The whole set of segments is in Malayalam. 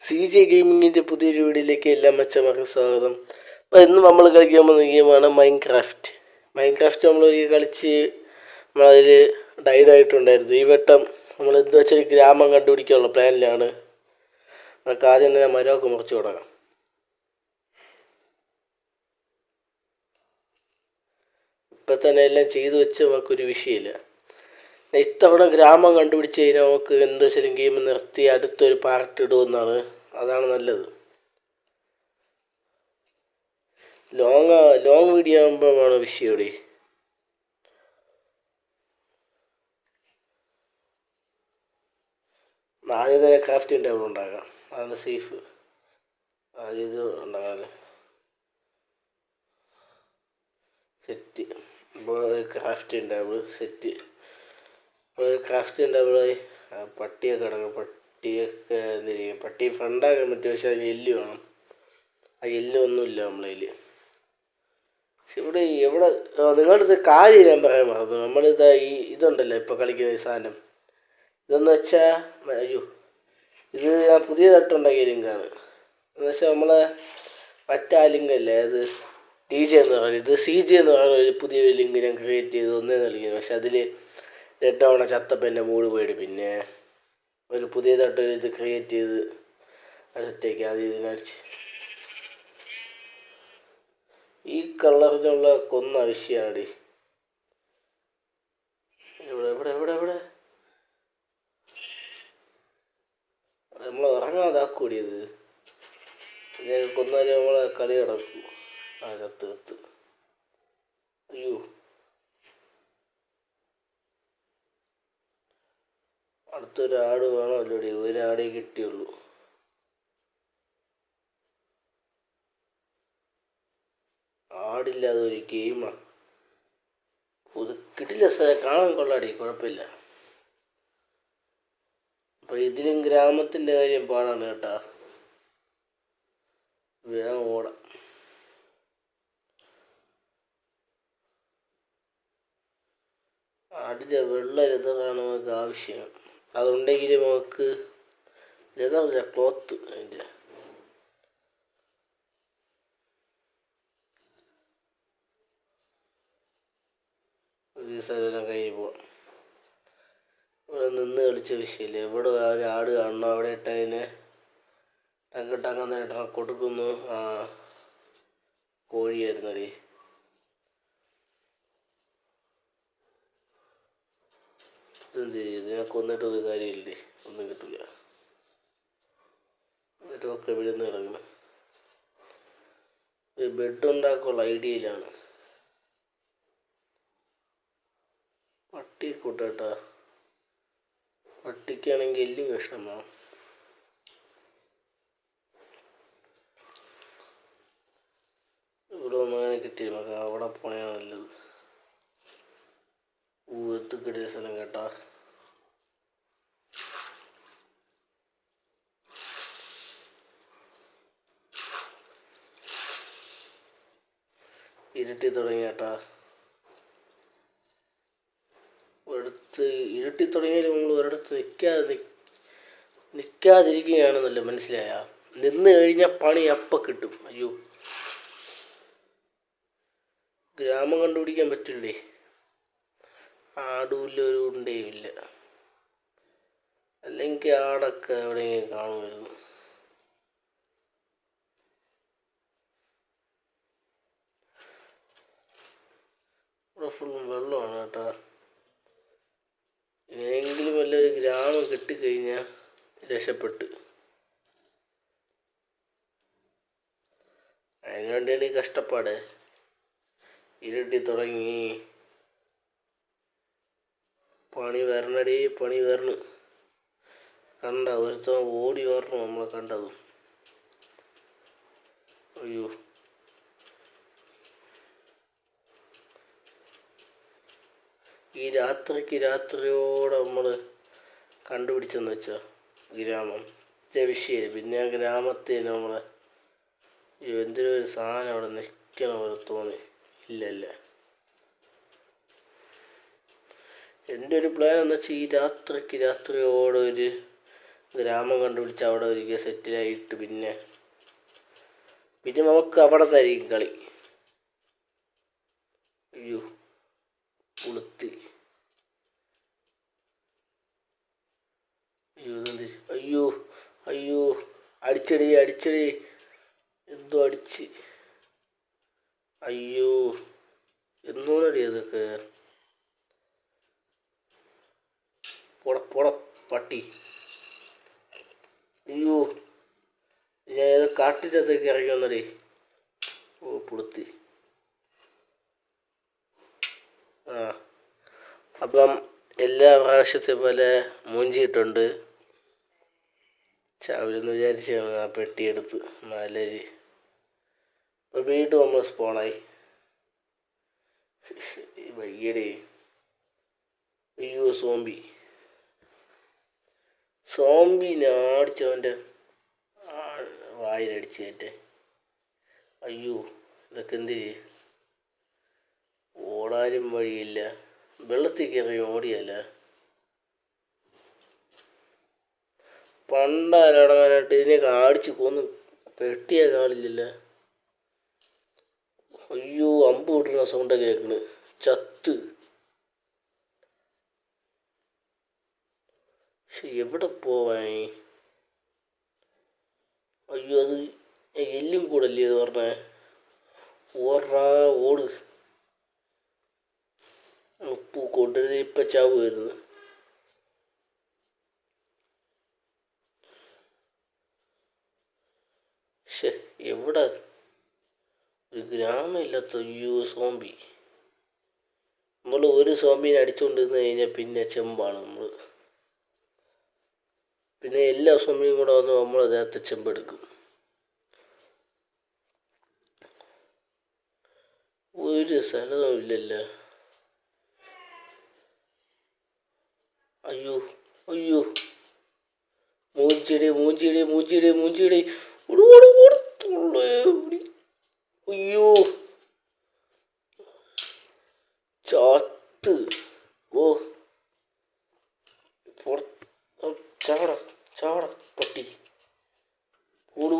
സി ജെ ഗെയിമിങ്ങിൻ്റെ പുതിയൊരു വീഡിയോയിലേക്ക് എല്ലാ മെച്ചമാർക്കും സ്വാഗതം. അപ്പോൾ ഇന്ന് നമ്മൾ കളിക്കാൻ പോകുന്ന ഗെയിമാണ് മൈൻക്രാഫ്റ്റ്. മൈൻക്രാഫ്റ്റ് നമ്മളൊരിക്കൽ കളിച്ച് നമ്മളതിൽ ഡൈഡായിട്ടുണ്ടായിരുന്നു. ഈ വട്ടം നമ്മൾ എന്താ വെച്ചാൽ ഗ്രാമം കണ്ടുപിടിക്കാനുള്ള പ്ലാനിലാണ്. നമുക്ക് ആദ്യം തന്നെ മരമൊക്കെ മുറിച്ച് തുടങ്ങാം. ഇപ്പം തന്നെ എല്ലാം ചെയ്തു വെച്ച് നമുക്കൊരു വിഷയമില്ല. ഇത്തവണ ഗ്രാമം കണ്ടുപിടിച്ച് കഴിഞ്ഞാൽ നമുക്ക് എന്താ വെച്ചാലും ഗെയിം നിർത്തി അടുത്തൊരു പാർട്ട് ഇടുമെന്നാണ്. അതാണ് നല്ലത്. ലോങ് വീഡിയോ ആകുമ്പോഴാണ് വിഷയം ഇവിടെ. ആദ്യം തന്നെ ക്രാഫ്റ്റിംഗ് ടേബിൾ ഉണ്ടാകാം, അതാണ് സേഫ്. ആദ്യം ഇത് ഉണ്ടാകാമല്ലേ സെറ്റ്. ഇപ്പോൾ ക്രാഫ്റ്റിംഗ് ടേബിൾ സെറ്റ്. ഇപ്പോൾ ക്രാഫ്റ്റിംഗ് ടേബിളായി പട്ടിയൊക്കെ കിടക്കണം. പട്ടിയൊക്കെ എന്തിരിക്കും, പട്ടി ഫ്രണ്ടാക്കാൻ പറ്റും, പക്ഷെ അതിന് എല്ല് വേണം. ആ എല്ല് ഒന്നുമില്ല നമ്മളതിൽ. പക്ഷെ ഇവിടെ നിങ്ങളുടെ കാര്യം ഞാൻ പറയാൻ മറന്നു. നമ്മളിതാ ഇതുണ്ടല്ലോ ഇപ്പോൾ കളിക്കുന്ന ഈ സാധനം, ഇതെന്ന് വെച്ചാൽ ഇത് ഞാൻ പുതിയതായിട്ടുണ്ടാക്കിയ ലിങ്കാണ്. എന്ന് വെച്ചാൽ നമ്മളെ മറ്റേ ലിങ്കല്ലേ, അത് ഡി ജെ എന്ന് പറയുന്നത്, ഇത് സി ജി എന്ന് പറയുന്ന ഒരു പുതിയൊരു ലിങ്ക് ഞാൻ ക്രിയേറ്റ് ചെയ്ത് ഒന്നേ കളിക്കുന്നത്. പക്ഷെ അതിൽ 2 തവണ ചത്തപ്പം എൻ്റെ മൂഡ് പോയിട്ട് പിന്നെ ഒരു പുതിയതായിട്ടൊരു ഇത് ക്രിയേറ്റ് ചെയ്ത് അത് സെറ്റാക്കി. അത് ഇതിനടിച്ച് ഈ കളറിനുള്ള കൊന്ന വിഷയമാണ്. എവിടെ നമ്മൾ ഇറങ്ങാതാക്കൂടിയത്. ഇതിനെ കൊന്നാലും നമ്മളെ കളി കിടക്കും. കത്ത് അയ്യോ, അടുത്തൊരാട് വേണമല്ലോ. ഒരാടേ കിട്ടിയുള്ളൂ. ആടില്ലാതെ ഒരു ഗെയിമാണ്. ഇത് കിട്ടില്ല സാർ, കാണാൻ കൊള്ളാടി, കുഴപ്പമില്ല. അപ്പോൾ ഇതിലും ഗ്രാമത്തിൻ്റെ കാര്യം പാടാണ് കേട്ടാ. വേഗം ഓടാം. ആടിൻ്റെ വെള്ള ലെതറാണ് നമുക്ക് ആവശ്യം. അതുണ്ടെങ്കിൽ നമുക്ക് ലെതറില്ല, ക്ലോത്ത്. അതിൻ്റെ ഈ സ്ഥലമെല്ലാം കഴിഞ്ഞ് പോവാം. ഇവിടെ നിന്ന് കളിച്ച വിഷയമില്ല. എവിടെ ഒരു ആട് കാണണം, അവിടെ ഇട്ടതിനെ ടങ്ങ് കൊടുക്കുന്നു. ആ കോഴിയായിരുന്നടി. ഇതെന്ത് ചെയ്യും, ഇതിനെ കൊന്നിട്ടൊരു കാര്യമില്ലേ, ഒന്നും കിട്ടില്ല. എന്നിട്ടൊക്കെ വിഴുന്ന് കിടക്കണം. ഒരു ബെഡ് ഉണ്ടാക്കാനുള്ള ഐഡിയയിലാണ്. പട്ടി കൂട്ടാട്ടാ, പട്ടിക്കാണെങ്കിൽ എല്ലും കഷ്ണമാണ്. ഇവിടെ ഒന്നും അങ്ങനെ കിട്ടിയില്ല. നമുക്ക് അവിടെ പോണയാണ് നല്ലത്. എത്തിക്കിട്ടിയ സ്ഥലം കേട്ടാ. ഇരുട്ടി തുടങ്ങി കേട്ടാ. ഇരുട്ടി തുടങ്ങിയാലും നമ്മൾ ഒരിടത്ത് നിൽക്കാതിരിക്കുകയാണെന്നല്ലോ, മനസ്സിലായ? നിന്ന് കഴിഞ്ഞാൽ പണി അപ്പം കിട്ടും. അയ്യോ, ഗ്രാമം കണ്ടുപിടിക്കാൻ പറ്റില്ലേ. ആടുമില്ല, ഒരു ഉണ്ടയും ഇല്ല. അല്ലെങ്കിൽ ആടൊക്കെ എവിടെയെങ്കിലും കാണുമായിരുന്നു. ഇവിടെ ഫുള്ളും വെള്ളമാണ് കേട്ടാ. എങ്ങനെയെങ്കിലും വല്ലൊരു ഗ്രാമം കിട്ടിക്കഴിഞ്ഞാൽ രക്ഷപ്പെട്ട്. അതിനുവേണ്ടിയാണ് ഈ കഷ്ടപ്പാട്. ഇരുട്ടി തുടങ്ങി. പണി വരണടി, പണി വരണം. കണ്ട ഒരുത്തവണ ഓടി വരണം നമ്മളെ കണ്ടതും. അയ്യോ, ഈ രാത്രിയോടെ നമ്മൾ കണ്ടുപിടിച്ചെന്ന് വെച്ചാൽ ഗ്രാമം വിഷയം. പിന്നെ ആ ഗ്രാമത്തിൽ നമ്മളെ എന്തൊരു ഒരു സാധനം അവിടെ നിൽക്കണ പോലെ തോന്നി. ഇല്ല, എൻ്റെ ഒരു പ്ലാൻ എന്ന് വെച്ചാൽ ഈ രാത്രിയോടെ ഒരു ഗ്രാമം കണ്ടുപിടിച്ച് അവിടെ ഒരിക്കൽ സെറ്റിലായിട്ട് പിന്നെ നമുക്ക് അവിടെ നിന്നായിരിക്കും കളി. അയ്യോ ഉളുത്തി. അയ്യോ അയ്യോ അടിച്ചടി എന്തോ അടിച്ച്. അയ്യോ എന്നോന്നടി അതൊക്കെ. പൊട പട്ടി. അയ്യോ ഞാൻ ഏതോ കാട്ടിൻ്റെ അകത്തേക്ക് ഇറങ്ങി വന്നടേ. ഓ പുളുത്തി. അപ്പം എല്ലാ പ്രാവശ്യത്തെ പോലെ മൂഞ്ചിയിട്ടുണ്ട്. ചാവിലെന്ന് വിചാരിച്ചാണ് ആ പെട്ടിയെടുത്ത് നാലരി. അപ്പോൾ വീണ്ടും നമ്മൾ സ്പോണായി. വയ്യടേ. അയ്യോ സോംബിനെ അടിച്ചവൻ്റെ വായിലടിച്ച് കയറ്റേ. അയ്യോ ഇതൊക്കെ എന്ത് ചെയ്യും? ഓടാനും വഴിയില്ല. വെള്ളത്തിൽ കയറി ഓടിയല്ല. പണ്ടാരടങ്ങാനായിട്ട് ഇതിനെയൊക്കെ അടിച്ച് കൊന്ന് പെട്ടിയ കാളില്ലല്ലോ. അയ്യോ അമ്പ് കിട്ടുന്ന സൗണ്ടൊക്കെ കേൾക്കണ്. ചത്ത്. എവിടെ പോവാൻ? അയ്യോ അത് എല്ലും കൂടല്ലേ അത് പറഞ്ഞേ. ഓട്. ഉപ്പ് കൊണ്ടുവരുന്ന ഇപ്പം ചാവുമായിരുന്നു. എവിടെ ഒരു ഗ്രാമമില്ലാത്ത. അയ്യോ സോംബി. നമ്മൾ ഒരു സോംബിനെ അടിച്ചുകൊണ്ടിരുന്ന് കഴിഞ്ഞാൽ പിന്നെ ചെമ്പാണ് നമ്മൾ. പിന്നെ എല്ലാ സോംബിയും കൂടെ വന്ന് നമ്മൾ അതിനകത്ത് ചെമ്പെടുക്കും. ഒരു സ്ഥലവും ഇല്ലല്ലോ. അയ്യോ മൂഞ്ചിയുടെ. അയ്യോ ചാത്ത്. ഓ ചാവട പട്ടി. ഓട്.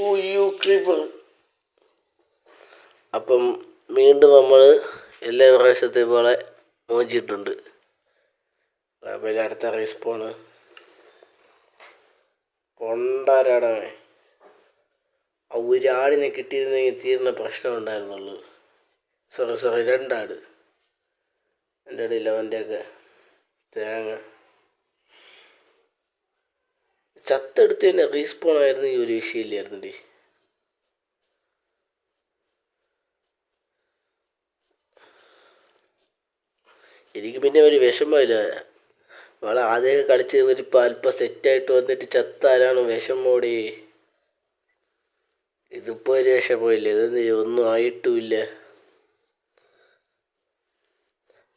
അയ്യോ ക്രീപ്പർ. അപ്പം വീണ്ടും നമ്മൾ എല്ലാ പ്രാവശ്യത്തെ പോലെ മോചിട്ടുണ്ട്. അപ്പം അടുത്ത റീസ്പോണ് കൊണ്ടാരാടമേ. ഒരാടിനെ കിട്ടിയിരുന്നെങ്കിൽ തീർന്ന പ്രശ്നം ഉണ്ടായിരുന്നുള്ളൂ. സോറി 2 ആട്. എൻ്റെ ഇടയിൽ അവൻ്റെയൊക്കെ തേങ്ങ ചത്തെടുത്ത് തന്നെ റീസ്പോൺ ആയിരുന്നു. ഈ ഒരു വിഷയമില്ലായിരുന്നുണ്ട്. എനിക്ക് പിന്നെ ഒരു വിഷമമില്ല. നമ്മൾ ആദ്യമൊക്കെ കളിച്ച് അല്പം സെറ്റായിട്ട് വന്നിട്ട് ചത്താരാണ് വിഷമോടി. ഇതിപ്പോൾ ഒരു വിഷമമില്ല. ഇതൊന്നും ഒന്നും ആയിട്ടുമില്ല.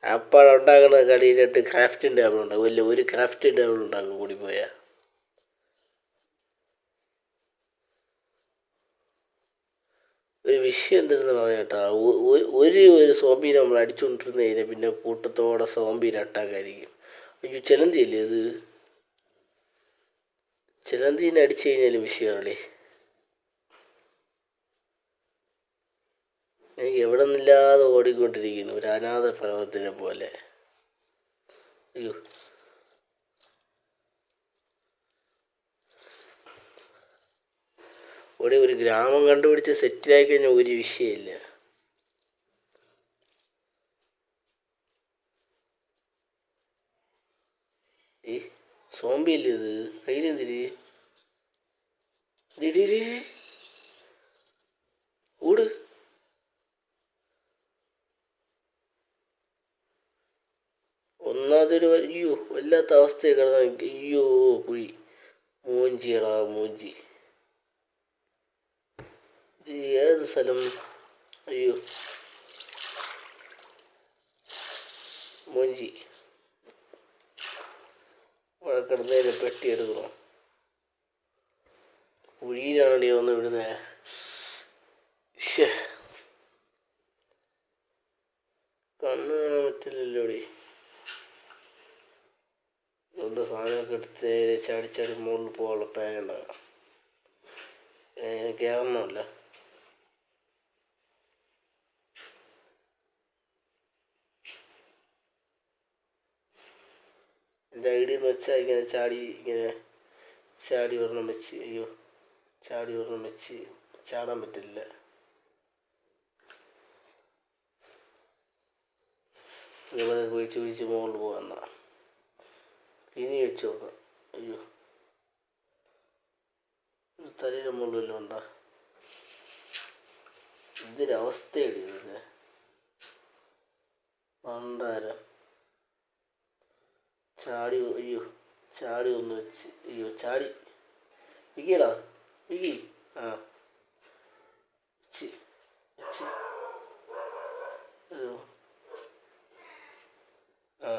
അപ്പോഴുണ്ടാകുന്ന കളിയിലിട്ട് ക്രാഫ്റ്റിംഗ് ടേബിൾ ഉണ്ടാകും. ഇല്ല ഒരു ക്രാഫ്റ്റിംഗ് ടേബിൾ ഉണ്ടാകും കൂടി പോയാൽ. ഒരു വിഷയം എന്തെന്ന് പറഞ്ഞേട്ടാ, ഒരു സോംബിനെ നമ്മൾ അടിച്ചുകൊണ്ടിരുന്ന് കഴിഞ്ഞാൽ പിന്നെ കൂട്ടത്തോടെ സോംബിനെ അട്ടാക്കായിരിക്കും. അയ്യോ ചിലന്തിയല്ലേ അത്. ചിലന്തിനെ അടിച്ചു കഴിഞ്ഞാലും വിഷയമാണല്ലേ. എനിക്ക് എവിടെ നിന്നില്ലാതെ ഓടിക്കൊണ്ടിരിക്കുന്നു ഒരു അനാഥ പ്രവർത്തനെ പോലെ. അയ്യോ ഒരു ഗ്രാമം കണ്ടുപിടിച്ച് സെറ്റിലായി കഴിഞ്ഞാൽ ഒരു വിഷയമില്ല. ഈ സോംബിയല്ലേ ഇത്. കയ്യിലെന്തിരി ഓട്. ഒന്നാമതൊരു അയ്യോ വല്ലാത്ത അവസ്ഥയെ കിടന്നാൽ. അയ്യോ കുഴി മൂഞ്ചി. ഏത് സ്ഥലം? അയ്യോ മൂഞ്ചി. അവിടെ കിടന്നതിന് പെട്ടി എടുക്കണം. കുഴിയിലാണടി ഒന്ന് വിടുന്നത്. കണ്ണ് കാണാൻ പറ്റില്ലല്ലോടി. എന്താ സാധനമൊക്കെ ഒക്കെ എടുത്ത് നേരെ ചാടി ചാടി മുകളിൽ പോകാനുള്ള പ്ലാൻ ഉണ്ടാകാം. കയറണമല്ല. എൻ്റെ ഐഡിയ എന്ന് വെച്ചാൽ ഇങ്ങനെ ചാടി ഒരെണ്ണം വെച്ച് ചാടി ഒരെണ്ണം വെച്ച് ചാടാൻ പറ്റില്ല. ഇതുപോലെ കുഴിച്ച് മുകളിൽ പോകാന്ന ഇനി വെച്ച് നോക്കാം. ഇത് തലയുടെ മുകളിൽ ഉണ്ട. ഇതൊരവസ്ഥയാണ് ഇതിൻ്റെ പണ്ടാരം. ചാടി ഒന്ന് വെച്ച് ചാടി വിക്കിയടാ വിക്കി. ആ വെച്ച് ആ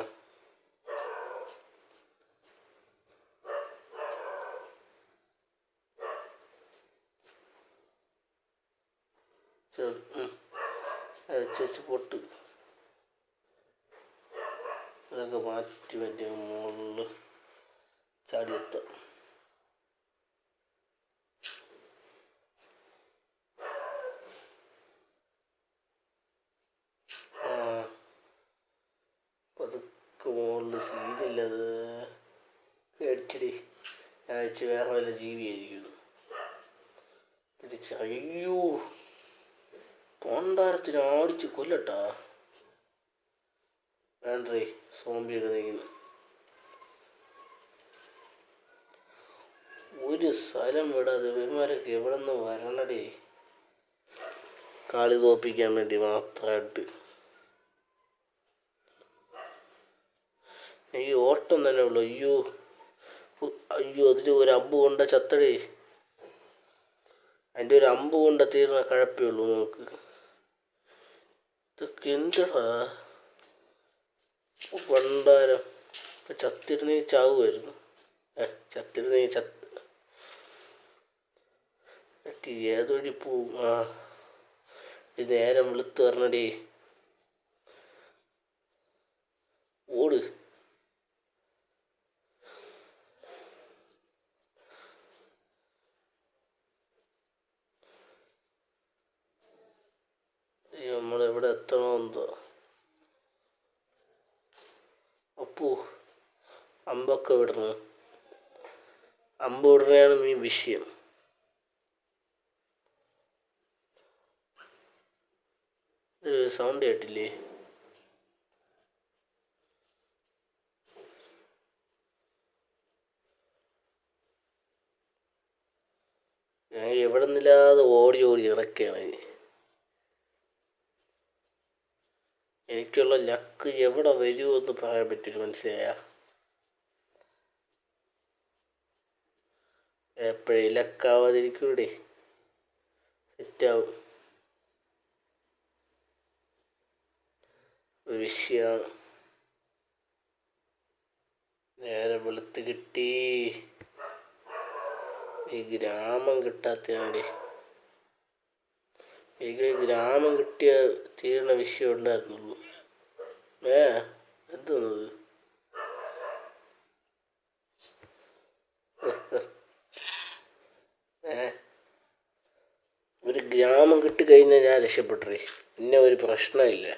വെച്ച് പൊട്ട് അതൊക്കെ മാറ്റി മറ്റേ മുകളിൽ ചാടിയെത്താം. പതുക്കെ മുകളിൽ സീനില്ലത് അടിച്ചടി. ഞാൻ വെച്ച് വേറെ വല്ല ജീവിയായിരിക്കുന്നു. തിരിച്ചയ്യോ തൊണ്ടാരത്തിന് ആടിച്ച് കൊല്ലട്ടാ. വേണ്ടേ സോംബിയൊക്കെ നീങ്ങുന്നു. ഒരു സ്ഥലം വിടാതെ ഇവന്മാരൊക്കെ എവിടെ നിന്ന് വരണടേ. കളി തോപ്പിക്കാൻ വേണ്ടി മാത്രമായിട്ട്. എനിക്ക് ഓട്ടം തന്നെ ഉള്ളു. അയ്യോ അതിൽ ഒരു അമ്പ് കൊണ്ട ചത്തടേ. അതിൻ്റെ ഒരു അമ്പ് കൊണ്ട തീർന്ന കഴപ്പേ ഉള്ളൂ നമുക്ക്. ഇതൊക്കെ എന്താടാ പണ്ടാരം. ഇപ്പം ചത്തിരുന്നെങ്കിൽ ചാവുമായിരുന്നു. ചത്തിരുന്നെങ്കിൽ ഏതൊഴി പോവും. ഇത് നേരം വെളുത്ത് പറഞ്ഞടേ. ഓട്. നമ്മളെവിടെ എത്തണമെന്തോ. അപ്പൂ അമ്പൊക്കെ വിടണം. അമ്പ് വിടണയാണ് ഈ വിഷയം. സൗണ്ട് കേട്ടില്ലേ? ഞാൻ എവിടെ നിന്നില്ലാതെ ഓടി കിടക്കുകയാണ്. എനിക്കുള്ള ലക്ക് എവിടെ വരുമെന്ന് പറയാൻ പറ്റില്ല. മനസ്സിലായ? എപ്പോഴേ ലക്കാവാതിരിക്കൂടെ. സെറ്റാവും. ഒരു വിഷയമാണ്. നേരെ വെളുത്ത് കിട്ടി. ഈ ഗ്രാമം കിട്ടാത്തതാണേ. എനിക്ക് ഗ്രാമം കിട്ടിയ തീരുന്ന വിഷയം ഉണ്ടായിരുന്നുള്ളൂ. എന്തോന്നത്? ഒരു ഗ്രാമം കിട്ടിക്കഴിഞ്ഞാൽ ഞാൻ രക്ഷപ്പെട്ടേ. പിന്നെ ഒരു പ്രശ്നമില്ല.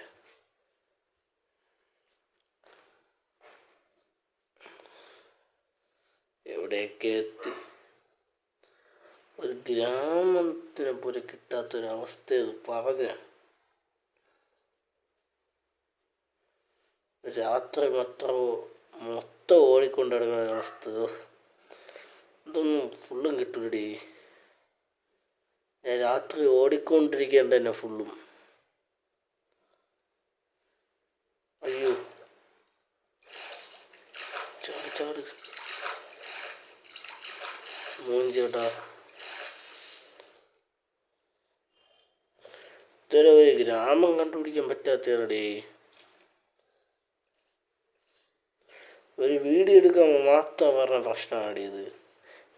എവിടെയൊക്കെ എത്തി. ഒരു ഗ്രാമത്തിനെ പോലെ കിട്ടാത്തൊരവസ്ഥ പറഞ്ഞ. രാത്രി മൊത്തം ഓടിക്കൊണ്ട് നടക്കുന്ന ഒരവസ്ഥ. ഇതൊന്നും ഫുള്ളും കിട്ടൂലടി. ഞാൻ രാത്രി ഓടിക്കൊണ്ടിരിക്കേണ്ട തന്നെ ഫുള്ളും. അയ്യോ ചാട് മൂഞ്ചേട്ടാ. ഇതുവരെ ഒരു ഗ്രാമം കണ്ടുപിടിക്കാൻ പറ്റാത്തതാണടേ. ഒരു വീഡിയോ എടുക്കാൻ മാത്രം പറഞ്ഞ പ്രശ്നമാണ് ഇത്.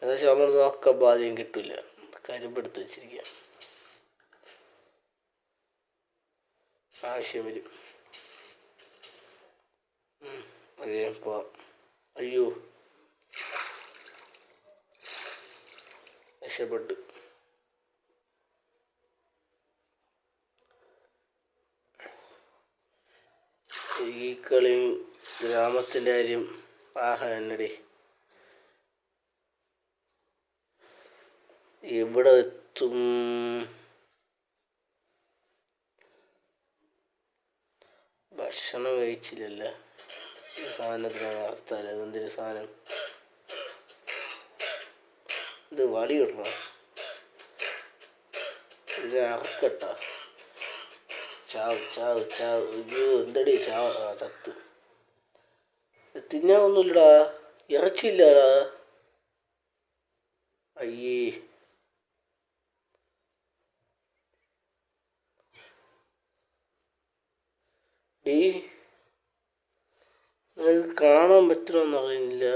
ഏകദേശം നമ്മൾ നോക്കാൻ ബാധ്യം കിട്ടില്ല. കരിമ്പെടുത്ത് വെച്ചിരിക്കുക. ആവശ്യം വരും. പോവാം. അയ്യോ രക്ഷപ്പെട്ടു. ഈ കളിയും ഗ്രാമത്തിൻ്റെ കാര്യം എന്നടി ഇവിടെ എത്തും. ഭക്ഷണം കഴിച്ചില്ലല്ലോ. ഈ സാധനത്തിനാണ് നടത്താല്. എന്തൊരു സാധനം ഇത്? വളി കിട്ടണോ? ഇത് അറക്കട്ട. ചാവ് ചാവ് ചാവ്. അയ്യോ എന്തടി ചാവ്. ചത്ത്. തിന്നാൻ ഒന്നുമില്ലടാ. ഇറച്ചില്ലടാ. അയ്യേ. ഡീ നിങ്ങൾക്ക് കാണാൻ പറ്റണമെന്ന് അറിയില്ല.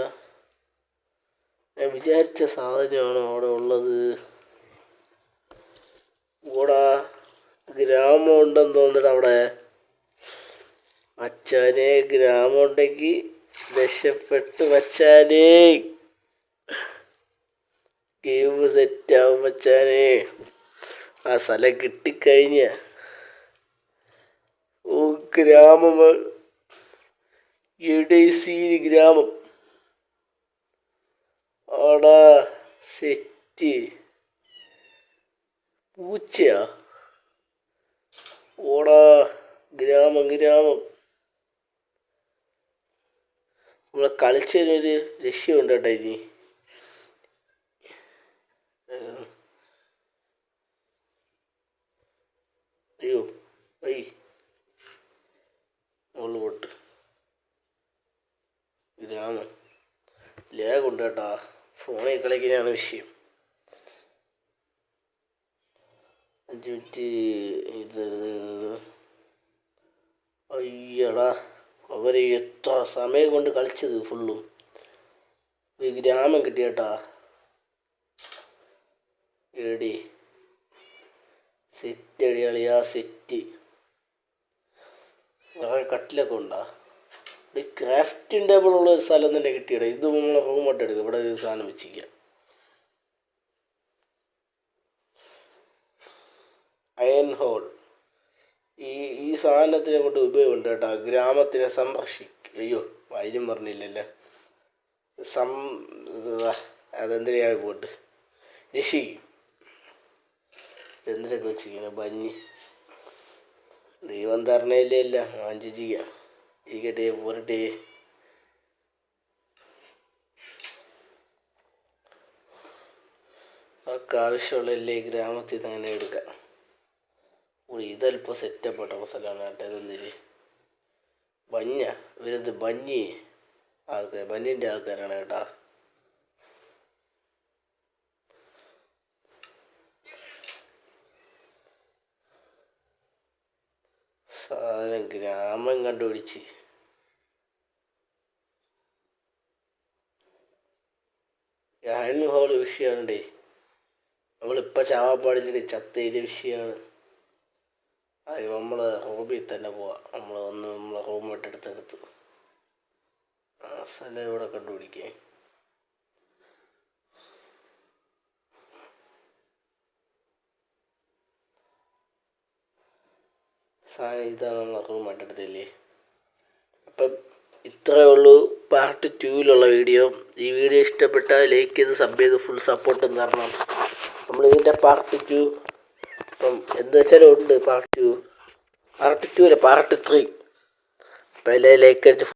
ഞാൻ വിചാരിച്ച സാധനമാണ് അവിടെ ഉള്ളത്. ഓടാ, ഗ്രാമം ഉണ്ടെന്ന് തോന്നിട്ട് അവിടെ. മച്ചാനെ, ഗ്രാമം ഉണ്ടെങ്കിൽ രക്ഷപ്പെട്ട് മച്ചാനെ. ഗെയിം സെറ്റാവും മച്ചാനെ. ആ സ്ഥലം കിട്ടിക്കഴിഞ്ഞ ഗ്രാമം സീന് ഗ്രാമം. ആടാ സെറ്റ്. പൂച്ചയാ? ഓടാ ഗ്രാമം ഗ്രാമം. നമ്മളെ കളിച്ചതിനൊരു രക്ഷയുണ്ട് കേട്ടോ ഇനി. അയ്യോ അയ്യ മുള്ളു പൊട്ട്. ഗ്രാമം ലേഗുണ്ട് കേട്ടാ. ഫോണിൽ കളിക്കാനാണ് വിഷയം. 5 മിനിറ്റ്. ഇത് അയ്യടാ, അവർ എത്ര സമയം കൊണ്ട് കളിച്ചത് ഫുള്ളും. ഈ ഗ്രാമം കിട്ടിയേട്ടാ. എടി സെറ്റ് അടിയാളിയാ സെറ്റ്. കട്ടിലൊക്കെ ഉണ്ടാ? ഈ ക്രാഫ്റ്റിംഗ് ടേബിൾ ഉള്ള ഒരു സ്ഥലം തന്നെ കിട്ടിയടാ. ഇത് നമ്മളെ റൂമായിട്ട് എടുക്കുക. ഇവിടെ ഒരു സാധനം വെച്ചിരിക്കുക. Iron hole. ഈ സാധനത്തിനെ കൊണ്ട് ഉപയോഗമുണ്ട് കേട്ടോ. ഗ്രാമത്തിനെ സംരക്ഷിക്കും. അയ്യോ വൈദ്യം പറഞ്ഞില്ലല്ലോ. അതെന്തിനാ പോട്ട് രക്ഷിക്കും. എന്തിനൊക്കെ വെച്ചിരിക്കുന്നത്? ബഞ്ഞി. ദൈവം തരണയില്ലേ അല്ല വാഞ്ചി ചെയ്യാം. ഇരിക്കട്ടെ പോരട്ടെ. അവർക്ക് ആവശ്യമുള്ളല്ലേ ഗ്രാമത്തിൽ നിന്ന് അങ്ങനെ എടുക്കാം. ഇതല്പം സെറ്റപ്പെട്ട സ്ഥലമാണ് കേട്ടോ. ഇതെന്തിന് ബഞ്ഞ? ഇവരെന്ത് ബഞ്ഞി ആൾക്കാർ? ബഞ്ഞിൻ്റെ ആൾക്കാരാണ് കേട്ടാ. സാധനം ഗ്രാമം കണ്ടുപിടിച്ച്. അയൺ ഹോൾ വിഷയമുണ്ടേ. നമ്മളിപ്പോൾ ചാവാപ്പാടില്ലേ ചത്തതിൻ്റെ വിഷയമാണ്. അത് നമ്മളെ റൂമിൽ തന്നെ പോവാം. നമ്മളെ റൂമായിട്ട് എടുത്തെടുത്ത് ആ സ്ഥലം ഇവിടെ കണ്ടുപിടിക്കേ. ഇതാണ് നമ്മളെ റൂമായിട്ട് എടുത്തില്ലേ. അപ്പം ഇത്രയേ ഉള്ളൂ പാർട്ട് 2 വീഡിയോ. ഈ വീഡിയോ ഇഷ്ടപ്പെട്ടാൽ ലൈക്ക് ചെയ്ത് സബ് ചെയ്ത് ഫുൾ സപ്പോർട്ടും തരണം. നമ്മളിതിൻ്റെ പാർട്ട് 2 ഇപ്പം എന്ത് വെച്ചാലും ഉണ്ട്. പാർട്ട് 2 അല്ല പാർട്ട് 3. അപ്പം എല്ലാവരും ലൈക്ക് അടിച്ച്